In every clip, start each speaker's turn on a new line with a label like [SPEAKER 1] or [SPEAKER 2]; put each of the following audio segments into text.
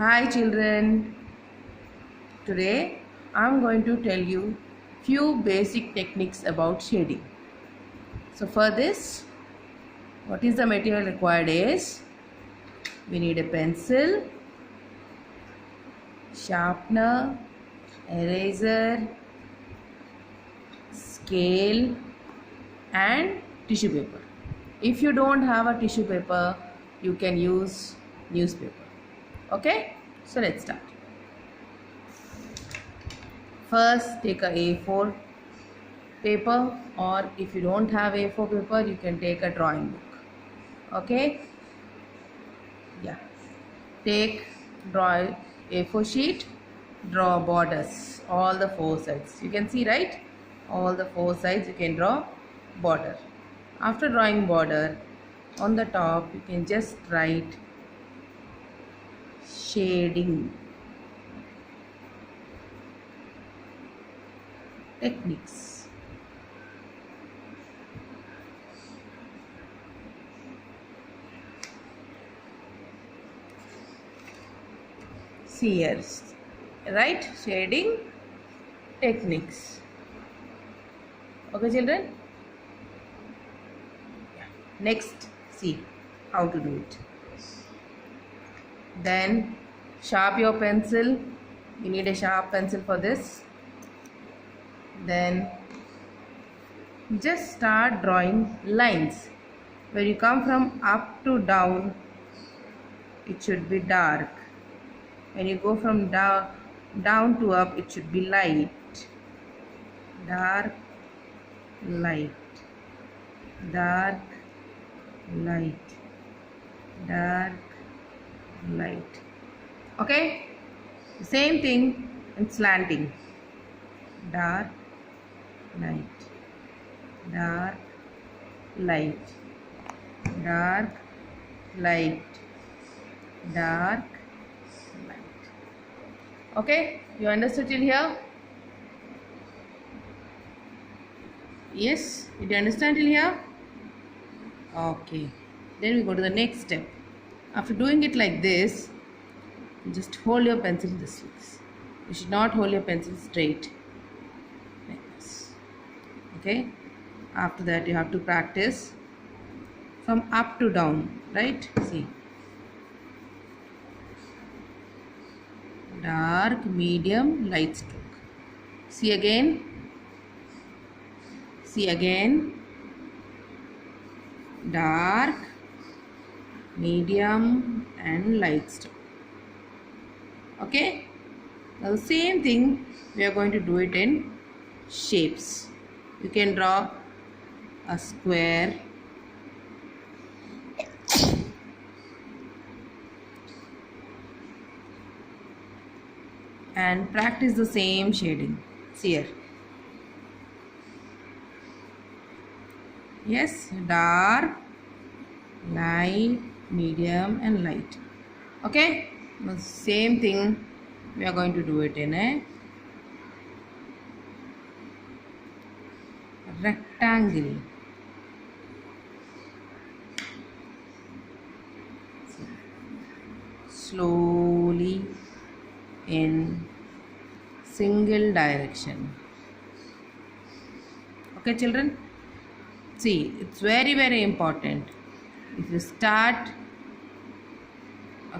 [SPEAKER 1] Hi children, today I am going to tell you few basic techniques about shading. So for this, what is the material required is, we need a pencil, sharpener, eraser, scale and tissue paper. If you don't have a tissue paper, you can use newspaper. Okay, so let's start. First, take a A4 paper, or if you don't have A4 paper, you can take a drawing book. Okay, yeah, take draw A4 sheet, draw borders, all the four sides. You can see, right? All the four sides you can draw border. After drawing border, on the top you can just write shading techniques. See here, right? Shading techniques. Okay children? Next, see how to do it. Then sharp your pencil. You need a sharp pencil for this. Then just start drawing lines. When you come from up to down, it should be dark. When you go from down to up, it should be light. Dark, light, dark, light, dark, light. Okay, the same thing in slanting. Dark, light, dark, light, dark, light, dark, light. Okay, you understood till here? Yes, did you understand till here? Okay, then we go to the next step. After doing it like this, just hold your pencil this way. You should not hold your pencil straight like this. Okay, after that you have to practice from up to down, right? See, dark, medium, light stroke. See again. See again. Dark, medium and light stroke. Okay, now the same thing we are going to do it in shapes. You can draw a square, and practice the same shading. See here. Yes, dark, light, medium and light. Okay, the same thing we are going to do it in a rectangle. Slowly in single direction. Okay children, see, it's very important. If you start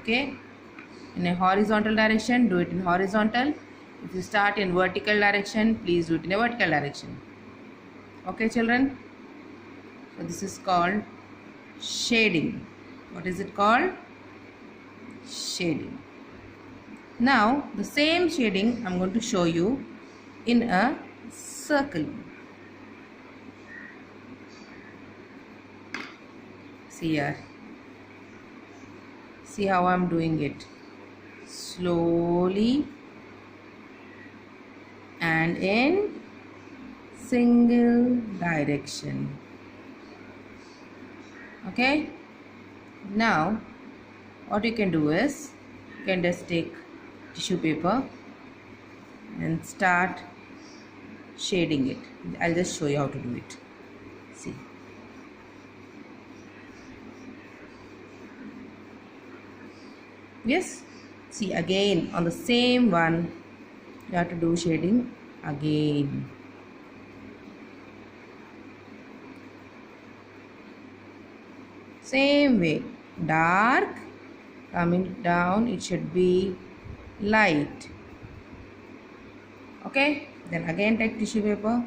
[SPEAKER 1] in a horizontal direction, do it in horizontal. If you start in vertical direction, please do it in a vertical direction. Okay children, so this is called shading. What is it called? Shading. Now the same shading I'm going to show you in a circle. See here. See how I'm doing it. Slowly and in single direction. Okay. Now what you can do is, you can just take tissue paper and start shading it. I'll just show you how to do it. See.
[SPEAKER 2] Yes,
[SPEAKER 1] See, again on the same one you have to do shading again. Same way, dark coming down, it should be light. Okay, then again take tissue paper,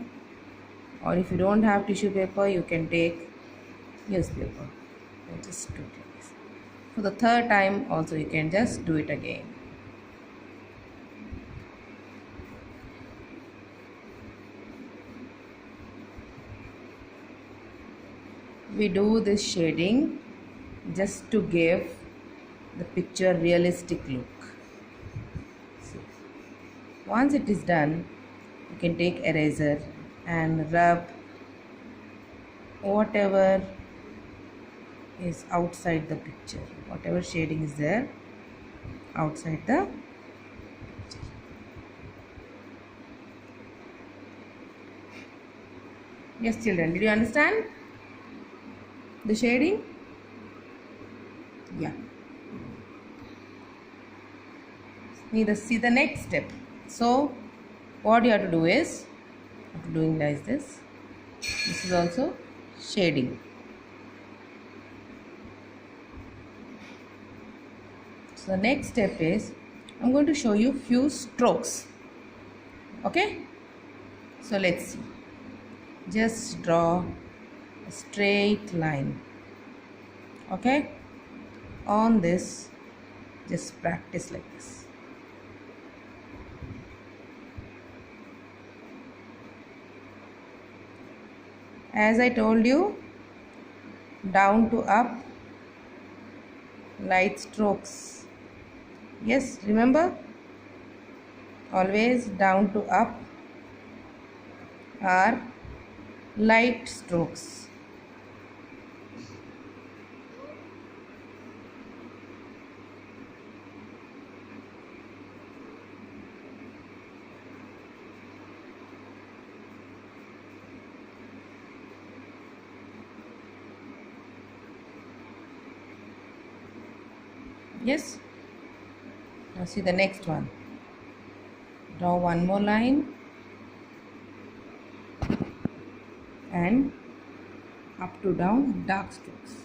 [SPEAKER 1] or if you don't have tissue paper you can take newspaper and just do it like this. For the third time also you can just do it again. We do this shading just to give the picture realistic look. See. Once it is done, you can take eraser and rub whatever is outside the picture, whatever shading is there outside the picture. Yes children, did you understand the shading? Yeah. See the next step. So what you have to do is, after doing like this is also shading. So the next step is, I'm going to show you few strokes. Okay, so let's see. Just draw a straight line. Okay, on this just practice like this. As I told you, down to up, light strokes. Yes, remember, always down to up are light strokes. Yes. Now see the next one. Draw one more line and up to down dark strokes.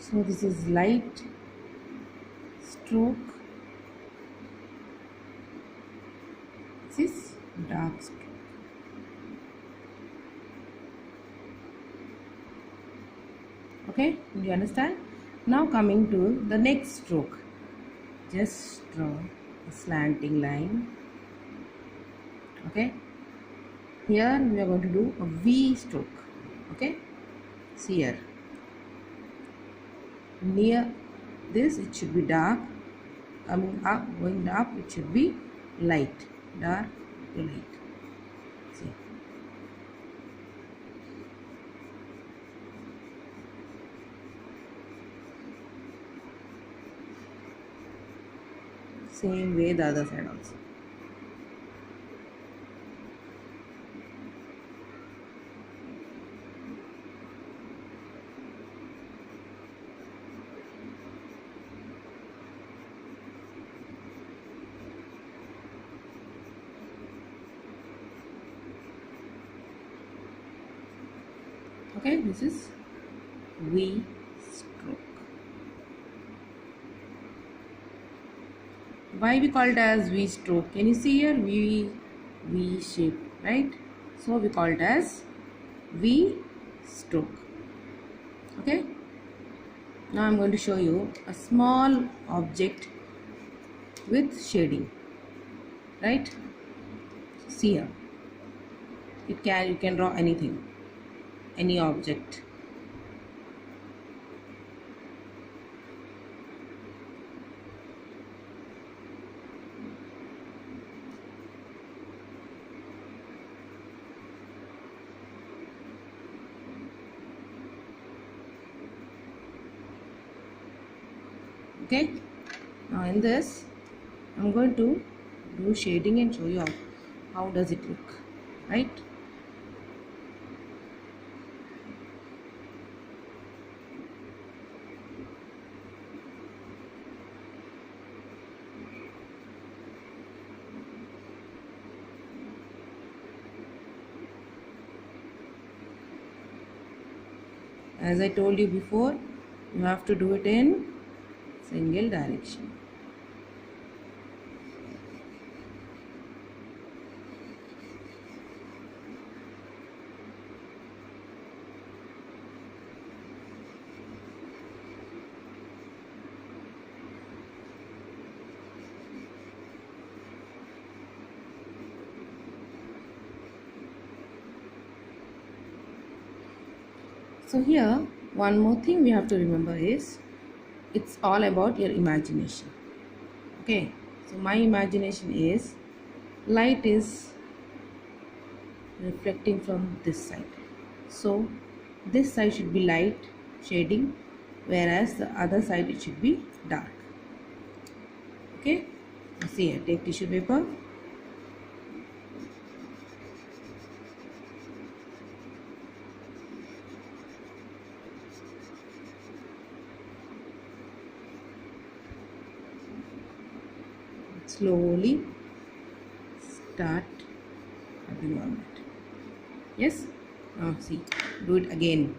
[SPEAKER 1] So this is light stroke, this is dark stroke. Okay, do you understand? Now coming to the next stroke, just draw a slanting line. Okay, here we are going to do a V stroke. Okay, see here, near this it should be dark, coming up, going up it should be light, dark to light. See, same way the other side also. Okay, this is V stroke. Why we call it as V stroke? Can you see here? V shape, right? So we call it as V stroke. Okay. Now I'm going to show you a small object with shading, right? See here, you can draw anything, any object. Okay, now in this I'm going to do shading and show you how does it look, right? As I told you before, you have to do it in single direction. So here, one more thing we have to remember is, it's all about your imagination. Okay, so my imagination is, light is reflecting from this side. So this side should be light shading, whereas the other side it should be dark. Okay, see here, take tissue paper. Slowly start rubbing on it. Yes, now see, do it again.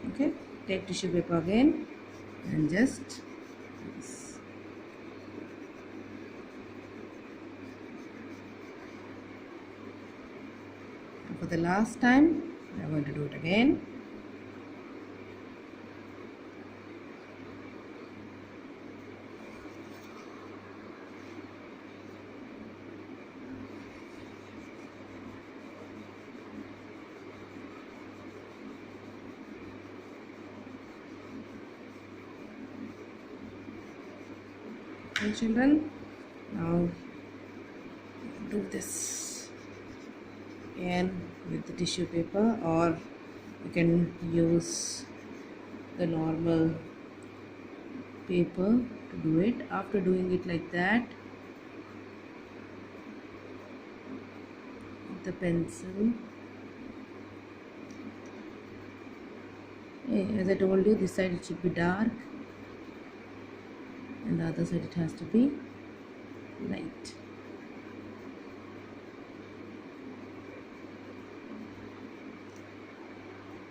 [SPEAKER 1] Okay, take tissue paper again and just this. And for the last time, we are going to do it again. Okay, children, now do this again with the tissue paper, or you can use the normal paper to do it. After doing it like that, with the pencil, as I told you, this side it should be dark and the other side it has to be light.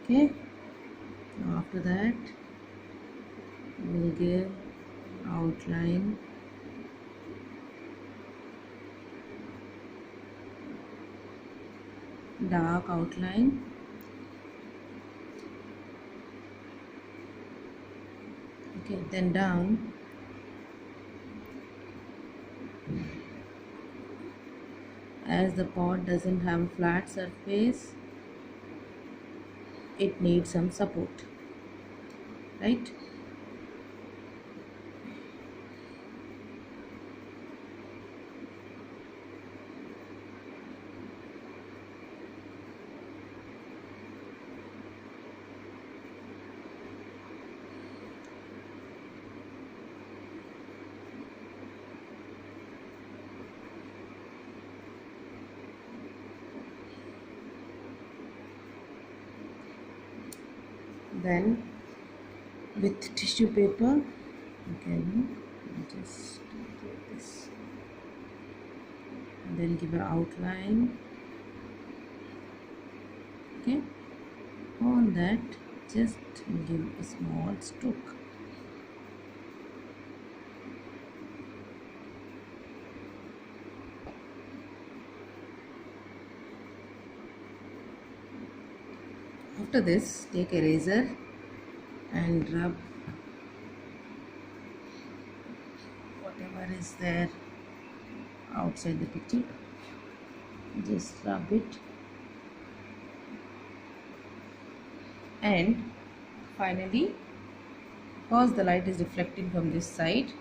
[SPEAKER 1] Okay, now after that we will give outline, dark outline. Okay, then down, as the pot doesn't have a flat surface, it needs some support, right? Then with tissue paper you can just do this and then give an outline. Okay, on that just give a small stroke. After this, take a razor and rub whatever is there outside the picture. Just rub it, and finally, because the light is reflecting from this side,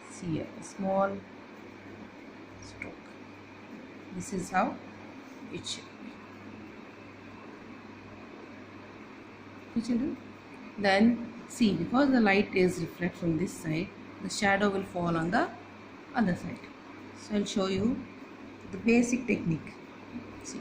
[SPEAKER 1] see a small stroke. This is how it should be. Okay, children? Then see, because the light is reflected from this side, the shadow will fall on the other side. So I'll show you the basic technique. See.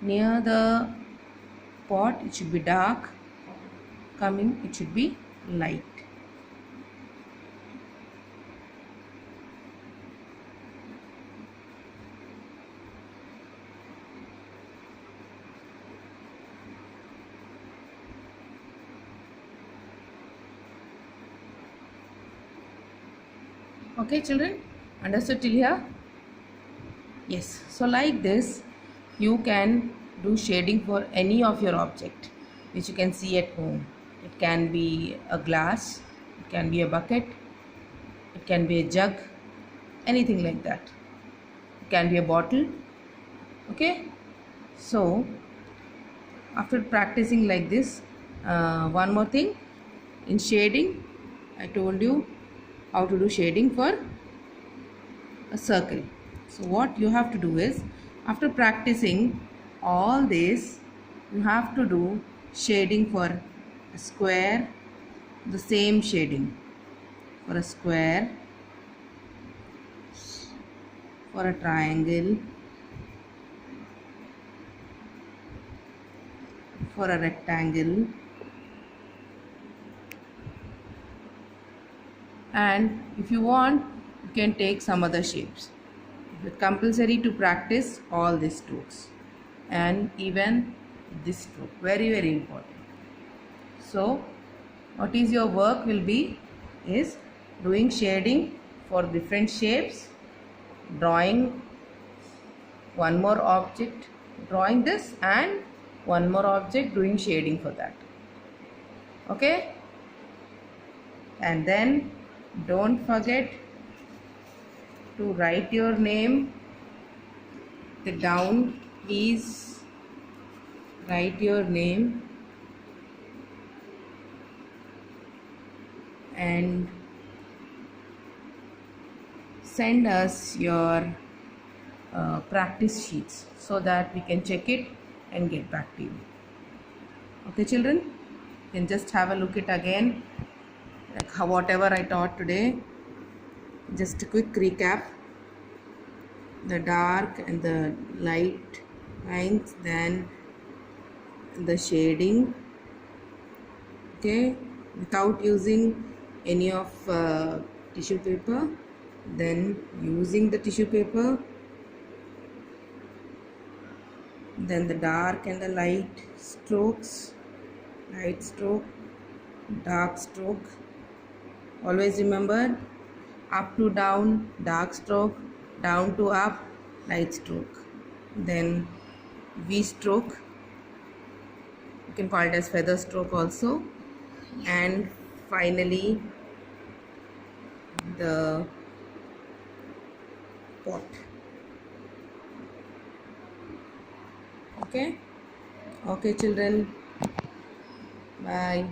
[SPEAKER 1] Near the pot it should be dark, coming it should be light. Okay, children, understood till here? Yes. So like this, you can do shading for any of your object which you can see at home. It can be a glass, it can be a bucket, it can be a jug, anything like that. It can be a bottle. Okay. So after practicing like this, one more thing, in shading I told you how to do shading for a circle. So what you have to do is, after practicing all this, you have to do shading for a square, the same shading for a square, for a triangle, for a rectangle, and if you want, you can take some other shapes. It's compulsory to practice all these strokes, and even this stroke, very very important. So what is your work will be is doing shading for different shapes, drawing one more object, drawing this, and one more object, doing shading for that. Okay, and then don't forget to write your name. The down, please write your name and send us your practice sheets so that we can check it and get back to you. Okay, children, you can just have a look at again, like whatever I taught today. Just a quick recap: the dark and the light lines, then the shading, okay, without using any of tissue paper, then using the tissue paper, then the dark and the light strokes, light stroke, dark stroke. Always remember, up to down, dark stroke, down to up, light stroke. Then V stroke, you can call it as feather stroke also, and finally the pot. Okay, okay children, bye.